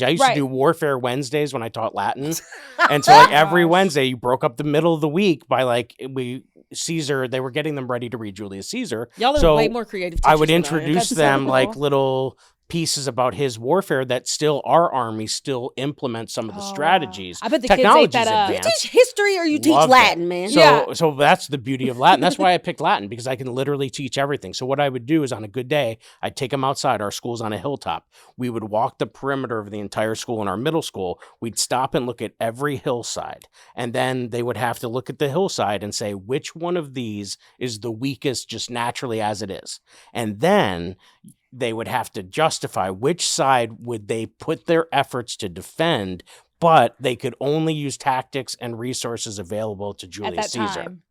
I used to do Warfare Wednesdays when I taught Latin. And so like every Wednesday you broke up the middle of the week by like Caesar, they were getting them ready to read Julius Caesar. Y'all are way more creative teachers I would than introduce them like little pieces about his warfare that still our army still implements some of the strategies. I bet the Technology's kids ate that up. advanced. You teach history or you teach Latin, man. So that's the beauty of Latin. That's why I picked Latin, because I can literally teach everything. So what I would do is on a good day, I'd take them outside. Our school's on a hilltop. We would walk the perimeter of the entire school in our middle school. We'd stop and look at every hillside. And then they would have to look at the hillside and say, which one of these is the weakest just naturally as it is? And then they would have to justify which side would they put their efforts to defend, but they could only use tactics and resources available to Julius Caesar. Time.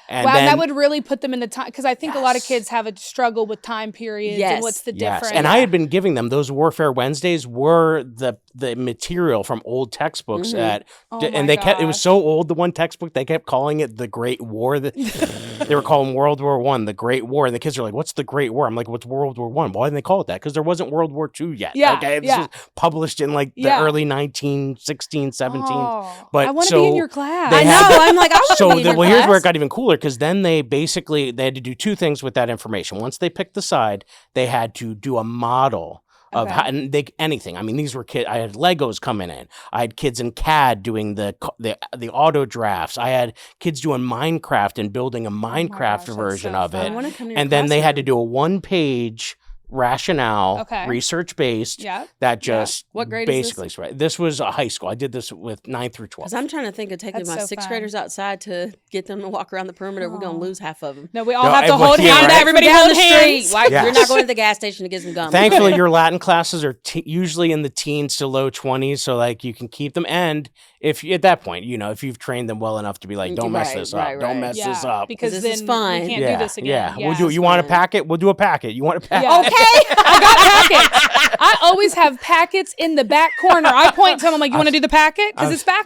And wow, then, that would really put them in the time, because I think a lot of kids have a struggle with time periods and what's the difference. And I had been giving them those Warfare Wednesdays were the material from old textbooks and they kept, it was so old, the one textbook, they kept calling it the Great War. They were calling World War I the Great War, and the kids are like, what's the Great War? I'm like, what's World War I? Why didn't they call it that? Because there wasn't World War II yet. This was published in like the early 1916, 17. But I want to be in your class. I know. I'm like, I want to be in your class. Here's where it got even cooler, because then they had to do two things with that information. Once they picked the side, they had to do a model of how, and anything. I mean, these were kids. I had Legos coming in. I had kids in CAD doing the auto drafts. I had kids doing Minecraft and building a Minecraft version of it. And then they had to do a 1-page rationale, research-based, that just what grade basically is this? This was a high school. I did this with 9 through 12. Because I'm trying to think of taking my 6th graders outside to get them to walk around the perimeter. We're going to lose half of them. No, we all have to hold hands. Everybody down hold the hands. street. You're not going to the gas station to get some gum. Thankfully, your Latin classes are usually in the teens to low 20s, so like you can keep them. And if at that point, if you've trained them well enough to be like, don't mess this up, don't mess this up, because this then is fun. We can't do this again. We'll do. You want a packet? We'll do a packet. You want a packet? Okay, I got packets. I always have packets in the back corner. I point to them. I'm like, you want to do the packet? Because it's back